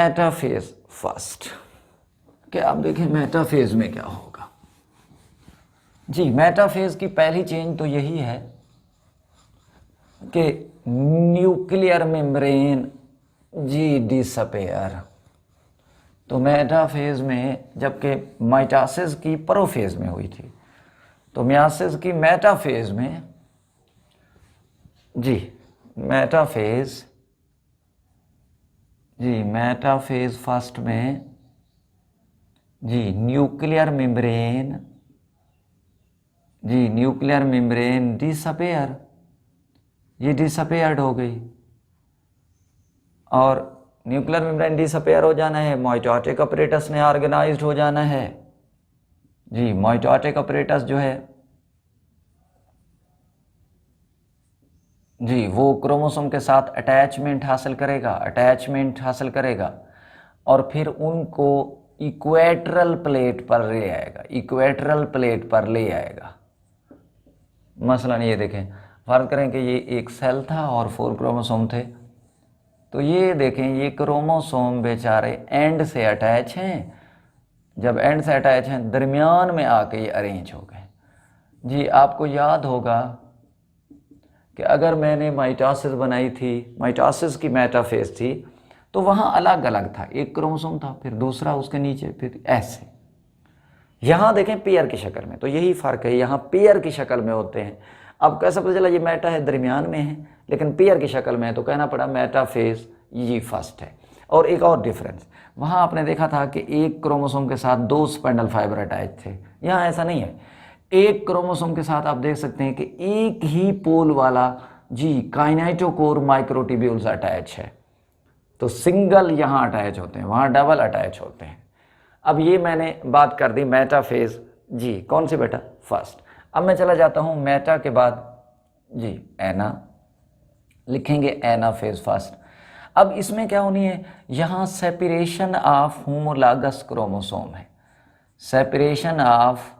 Metaphase first. क्या आप देखें मेटाफेज में क्या होगा जी। मेटाफेज की पहली चेंज तो यही है कि न्यूक्लियर मेम्ब्रेन जी डिसअपेयर। तो मेटाफेज में, जबकि माइटोसिस की प्रोफेज में हुई थी, तो मियासिस की मेटाफेज में जी मेटाफेज फर्स्ट में जी न्यूक्लियर मेम्ब्रेन डिसअपेयर, ये डिसअपेयर्ड हो गई। और न्यूक्लियर मेम्ब्रेन डिसअपेयर हो जाना है, माइटोटिक अपरेटस ने ऑर्गेनाइज्ड हो जाना है जी। माइटोटिक अपरेटस जो है जी वो क्रोमोसोम के साथ अटैचमेंट हासिल करेगा और फिर उनको इक्वेटरल प्लेट पर ले आएगा। मसलन ये देखें, फर्ज करें कि ये एक सेल था और 4 क्रोमोसोम थे, तो ये देखें ये क्रोमोसोम बेचारे एंड से अटैच हैं। जब एंड से अटैच हैं, दरमियान में आके ये अरेंज हो गए जी। आपको याद होगा कि अगर मैंने माइटोसिस बनाई थी, माइटोसिस की मेटाफेज थी, तो वहाँ अलग अलग था, एक क्रोमोसोम था, फिर दूसरा उसके नीचे, फिर ऐसे। यहाँ देखें पेयर की शक्ल में, तो यही फ़र्क है, यहाँ पेयर की शक्ल में होते हैं। अब कैसे पता चला ये मेटा है, दरमियान में है, लेकिन पेयर की शक्ल में है, तो कहना पड़ा मेटाफेज ये फर्स्ट है। और एक और डिफरेंस, वहाँ आपने देखा था कि एक क्रोमोसोम के साथ 2 स्पाइंडल फाइबर अटैच थे, यहाँ ऐसा नहीं है। एक क्रोमोसोम के साथ आप देख सकते हैं कि एक ही पोल वाला जी काइनेटोकोर माइक्रोट्यूब्यूल्स अटैच है। तो सिंगल यहाँ अटैच होते हैं, वहाँ डबल अटैच होते हैं। अब ये मैंने बात कर दी मेटाफेज जी, कौन सी बेटा? फर्स्ट। अब मैं चला जाता हूँ मेटा के बाद जी एना, लिखेंगे एनाफेज फर्स्ट। अब इसमें क्या होनी है, यहाँ सेपरेशन ऑफ होमोलॉगस क्रोमोसोम है, सेपरेशन ऑफ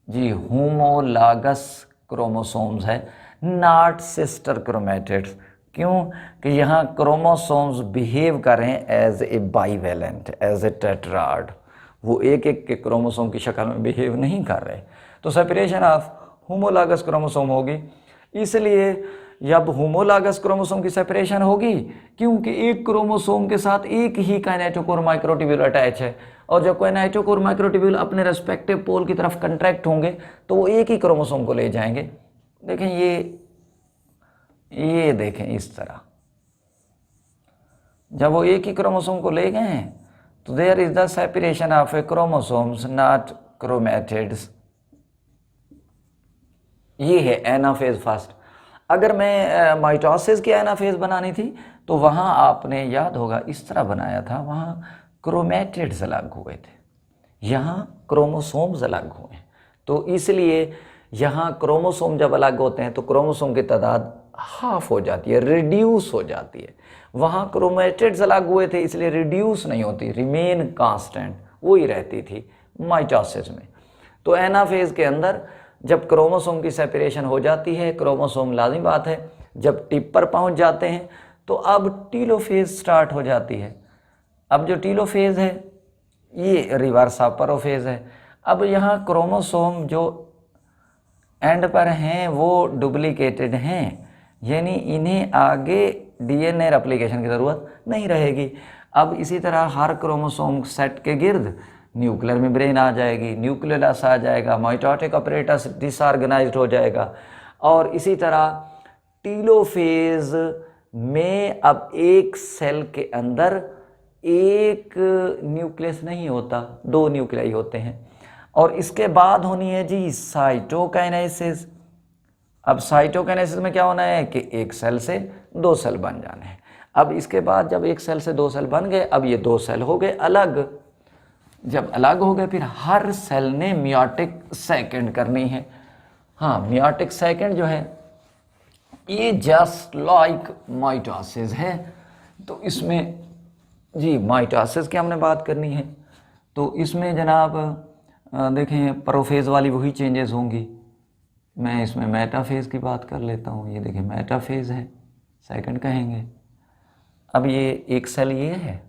जी होमोलॉगस क्रोमोसोम्स है, नॉट सिस्टर क्रोमेटिड्स। क्यों कि यहाँ क्रोमोसोम्स बिहेव कर रहे हैं as a bivalent, as a tetrad, वो एक एक के क्रोमोसोम की शक्ल में बिहेव नहीं कर रहे। तो सेपरेशन ऑफ होमोलॉगस क्रोमोसोम होगी। इसलिए जब होमोलॉगस क्रोमोसोम की सेपरेशन होगी, क्योंकि एक क्रोमोसोम के साथ एक ही काइनेटोकोर माइक्रोट्यूब्यूल अटैच है, और जब काइनेटोकोर माइक्रोट्यूब्यूल अपने रेस्पेक्टिव पोल की तरफ कंट्रैक्ट होंगे तो वो एक ही क्रोमोसोम को ले जाएंगे। देखें ये देखें इस तरह, जब वो एक ही क्रोमोसोम को ले गए हैं तो there is the separation of a chromosomes not chromatids. ये है एनाफेज फर्स्ट। अगर मैं माइटोसिस की एनाफेज बनानी थी तो वहां आपने याद होगा इस तरह बनाया था, वहां क्रोमेटिड्स अलग हुए थे, यहाँ क्रोमोसोम्स अलग हुए। तो इसलिए यहाँ क्रोमोसोम जब अलग होते हैं तो क्रोमोसोम की तादाद हाफ हो जाती है, रिड्यूस हो जाती है। वहाँ क्रोमेटिड्स अलग हुए थे इसलिए रिड्यूस नहीं होती, रिमेन कांस्टेंट, वही रहती थी माइटोसिस में। तो एनाफेज के अंदर जब क्रोमोसोम की सेपरेशन हो जाती है, क्रोमोसोम लाज़मी बात है जब टिप पर पहुँच जाते हैं तो अब टीलोफेज स्टार्ट हो जाती है। अब जो टीलोफेज है ये रिवर्स ऑफ प्रोफेज है। अब यहाँ क्रोमोसोम जो एंड पर हैं वो डुप्लीकेटेड हैं, यानी इन्हें आगे डीएनए रेप्लिकेशन की ज़रूरत नहीं रहेगी। अब इसी तरह हर क्रोमोसोम सेट के गिर्द न्यूक्लियर मेम्ब्रेन आ जाएगी, न्यूक्लियस आ जाएगा, माइटोटिक अपरेटस डिसऑर्गेनाइज्ड हो जाएगा। और इसी तरह टीलोफेज में अब एक सेल के अंदर एक न्यूक्लियस नहीं होता, 2 न्यूक्लियाई होते हैं। और इसके बाद होनी है जी साइटोकाइनेसिस। अब साइटोकाइनेसिस में क्या होना है कि एक सेल से 2 सेल बन जाने हैं। अब इसके बाद जब एक सेल से 2 सेल बन गए, अब ये 2 सेल हो गए अलग। जब अलग हो गए फिर हर सेल ने मियोटिक सेकेंड करनी है। हाँ, मियोटिक सेकेंड जो है ये जस्ट लाइक माइटोसिस है। तो इसमें जी माइटोसिस की हमने बात करनी है, तो इसमें जनाब देखें प्रोफेज वाली वही चेंजेस होंगी। मैं इसमें मेटाफेज की बात कर लेता हूँ। ये देखें मेटाफेज है, सेकंड कहेंगे। अब ये एक सेल ये है,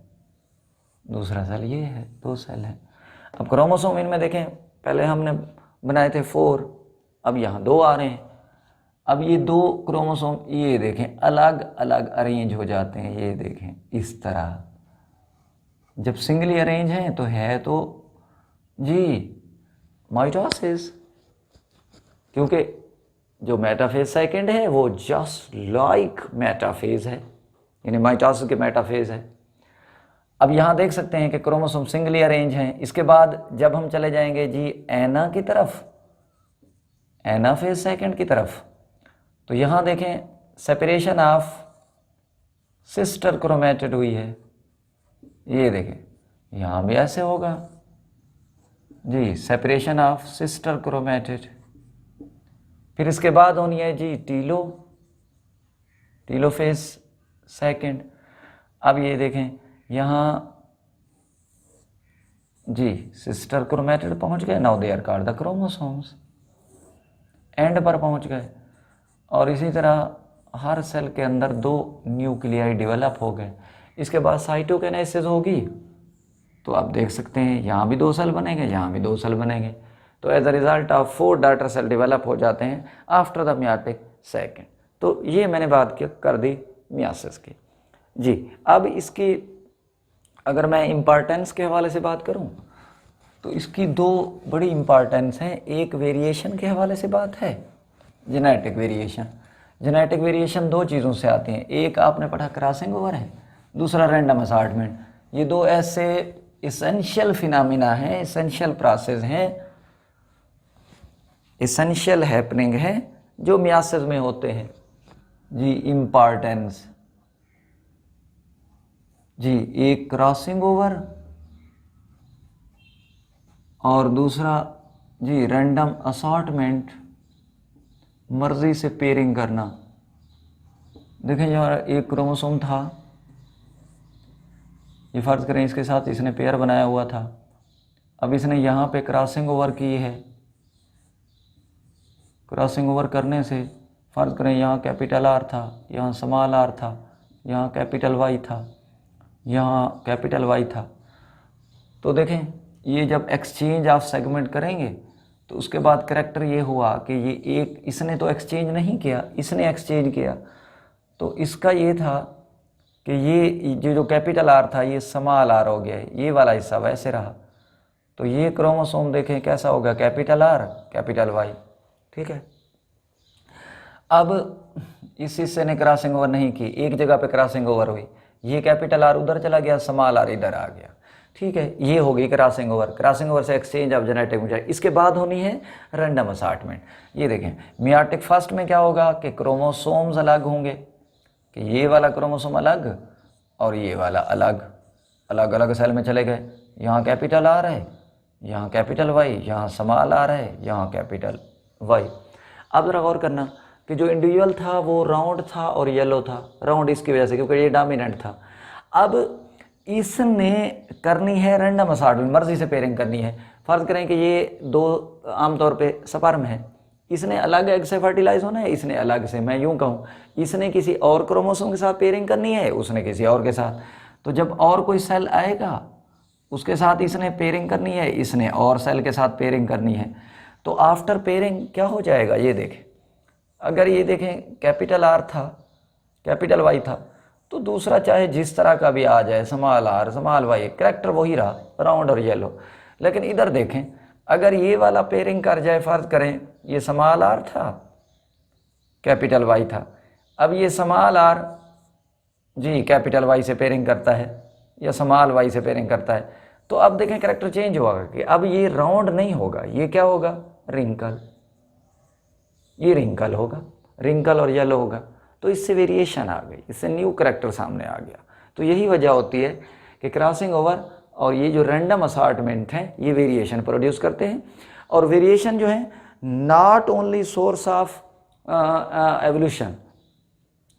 दूसरा सेल ये है, 2 सेल है। अब क्रोमोसोम इनमें देखें, पहले हमने बनाए थे 4, अब यहाँ 2 आ रहे हैं। अब ये 2 क्रोमोसोम ये देखें अलग अलग अरेंज हो जाते हैं, ये देखें इस तरह। जब सिंगली अरेंज हैं तो है तो जी माइटोसिस, क्योंकि जो मेटाफेज सेकंड है वो जस्ट लाइक मेटाफेज है, यानी माइटोसिस के मेटाफेज है। अब यहाँ देख सकते हैं कि क्रोमोसोम सिंगली अरेंज हैं। इसके बाद जब हम चले जाएंगे जी एना की तरफ, एनाफेज सेकंड की तरफ, तो यहाँ देखें सेपरेशन ऑफ सिस्टर क्रोमेटिड हुई है, ये देखें यहाँ भी ऐसे होगा जी, सेपरेशन ऑफ सिस्टर क्रोमेटिड। फिर इसके बाद होनी है जी टीलोफेज सेकंड। अब ये देखें यहाँ जी सिस्टर क्रोमेटिड पहुँच गए, now they are called the chromosomes, and पर पहुँच गए। और इसी तरह हर सेल के अंदर 2 न्यूक्लियाई डेवलप हो गए। इसके बाद साइटोकिनेसिस होगी, तो आप देख सकते हैं यहाँ भी 2 सेल बनेंगे, यहाँ भी 2 सेल बनेंगे। तो as a result of 4 daughter cell develop हो जाते हैं आफ्टर द मियोटिक सेकंड। तो ये मैंने बात कर दी मियोसिस की जी। अब इसकी अगर मैं इम्पॉर्टेंस के हवाले से बात करूँ तो इसकी 2 बड़ी इम्पॉर्टेंस हैं। एक वेरिएशन के हवाले से बात है, जेनेटिक वेरिएशन। जेनेटिक वेरिएशन 2 चीज़ों से आती हैं, एक आपने पढ़ा क्रॉसिंग ओवर है, दूसरा रैंडम असार्टमेंट। ये 2 ऐसे इसेंशियल फिनोमिना हैं, इसेंशियल प्रोसेस हैं, इसेंशियल हैपनिंग है जो मियोसिस में होते हैं जी। इम्पॉर्टेंस जी, एक क्रॉसिंग ओवर और दूसरा जी रैंडम असॉर्टमेंट, मर्जी से पेयरिंग करना। देखें यहाँ एक क्रोमोसोम था, ये फर्ज करें इसके साथ इसने पेयर बनाया हुआ था। अब इसने यहाँ पे क्रॉसिंग ओवर की है, क्रॉसिंग ओवर करने से फर्ज करें यहाँ कैपिटल आर था, यहाँ स्मॉल आर था, यहाँ कैपिटल वाई था, यहाँ कैपिटल वाई था। तो देखें ये जब एक्सचेंज ऑफ सेगमेंट करेंगे तो उसके बाद करैक्टर ये हुआ कि ये एक, इसने तो एक्सचेंज नहीं किया, इसने एक्सचेंज किया। तो इसका ये था कि ये जो कैपिटल आर था ये स्मॉल आर हो गया, ये वाला हिस्सा वैसे रहा। तो ये क्रोमोसोम देखें कैसा होगा, कैपिटल आर कैपिटल वाई, ठीक है। अब इस हिस्से ने क्रॉसिंग ओवर नहीं की, एक जगह पे क्रॉसिंग ओवर हुई, ये कैपिटल आर उधर चला गया, स्मॉल आर इधर आ गया, ठीक है। ये हो गई क्रॉसिंग ओवर। क्रॉसिंग ओवर से एक्सचेंज ऑफ जेनेटिक मटेरियल। इसके बाद होनी है रैंडम असार्टमेंट। ये देखें मियोटिक फर्स्ट में क्या होगा कि क्रोमोसोम्स अलग होंगे, कि ये वाला क्रोमोसोम अलग और ये वाला अलग, अलग अलग सेल में चले गए। यहाँ कैपिटल आर है, यहाँ कैपिटल वाई, यहाँ स्मॉल आर है, यहाँ कैपिटल वाई। अब जरा गौर करना कि जो इंडिविजुअल था वो राउंड था और येलो था, राउंड इसकी वजह से क्योंकि ये डोमिनेंट था। अब इसने करनी है रैंडम असार्टमेंट, मर्जी से पेयरिंग करनी है। फर्ज करें कि ये 2 आमतौर पे स्पर्म है, इसने अलग एग से फर्टिलाइज होना है, इसने अलग से, मैं यूं कहूँ इसने किसी और क्रोमोसोम के साथ पेयरिंग करनी है, उसने किसी और के साथ। तो जब और कोई सेल आएगा उसके साथ इसने पेयरिंग करनी है, इसने और सेल के साथ पेयरिंग करनी है। तो आफ्टर पेयरिंग क्या हो जाएगा, ये देखें, अगर ये देखें कैपिटल आर था, कैपिटल वाई था, तो दूसरा चाहे जिस तरह का भी आ जाए, small R small Y, character वही रहा, राउंड और येलो। लेकिन इधर देखें अगर ये वाला पेयरिंग कर जाए, फर्ज करें ये स्मॉल आर था, कैपिटल वाई था, अब ये स्मॉल आर जी कैपिटल वाई से पेयरिंग करता है या स्मॉल वाई से पेयरिंग करता है, तो अब देखें करैक्टर चेंज होगा कि अब ये राउंड नहीं होगा, ये क्या होगा, रिंकल, ये रिंकल होगा, रिंकल और येलो होगा। तो इससे वेरिएशन आ गई, इससे न्यू करैक्टर सामने आ गया। तो यही वजह होती है कि क्रॉसिंग ओवर और ये जो रैंडम असार्टमेंट है ये वेरिएशन प्रोड्यूस करते हैं। और वेरिएशन जो है not only source of evolution,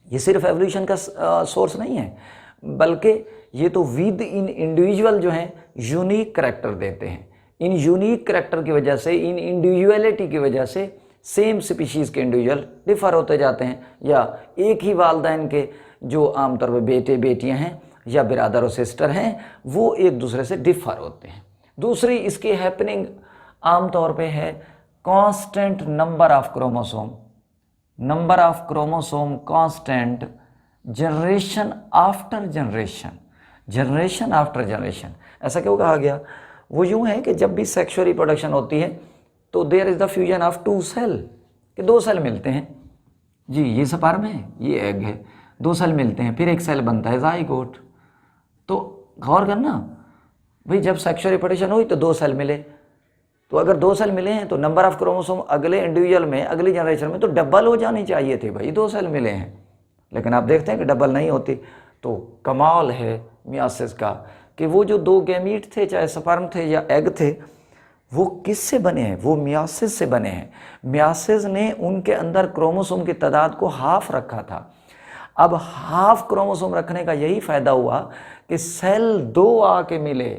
ये सिर्फ एवोल्यूशन का सोर्स नहीं है, बल्कि ये तो विद इन इंडिविजुअल जो है यूनिक करैक्टर देते हैं। इन यूनिक करैक्टर की वजह से, इन इंडिविजुअलिटी की वजह से सेम स्पीशीज़ के इंडिविजुअल डिफर होते जाते हैं, या एक ही वालदैन के जो आमतौर पर बेटे बेटियां हैं या ब्रदर और सिस्टर हैं वो एक दूसरे से डिफर होते हैं। दूसरी इसकी हैपनिंग आमतौर पे है constant number of chromosome, number of chromosome constant generation after generation, generation after generation. ऐसा क्यों कहा गया? वो यूं है कि जब भी सेक्सुअल रिप्रोडक्शन होती है तो there is the fusion of two cell, कि दो सेल मिलते हैं जी, ये स्पर्म है ये एग है, दो सेल मिलते हैं फिर एक सेल बनता है जाइगोट। तो गौर करना भाई, जब सेक्सुअल रिप्रोडक्शन हुई तो दो सेल मिले, तो अगर दो सेल मिले हैं तो नंबर ऑफ क्रोमोसोम अगले इंडिविजुअल में अगली जनरेशन में तो डबल हो जानी चाहिए थी भाई, दो सेल मिले हैं, लेकिन आप देखते हैं कि डबल नहीं होती। तो कमाल है मियासिस का कि वो जो दो गैमीट थे, चाहे स्पर्म थे या एग थे, वो किससे बने हैं? वो मियासिस से बने हैं। मियासिस ने उनके अंदर क्रोमोसोम की तादाद को हाफ रखा था। अब हाफ क्रोमोसोम रखने का यही फायदा हुआ कि सेल दो आके मिले,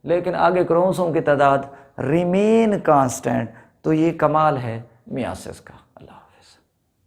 लेकिन आगे क्रोमोसोम की तादाद रिमेन कांस्टेंट। तो ये कमाल है मियासिस का।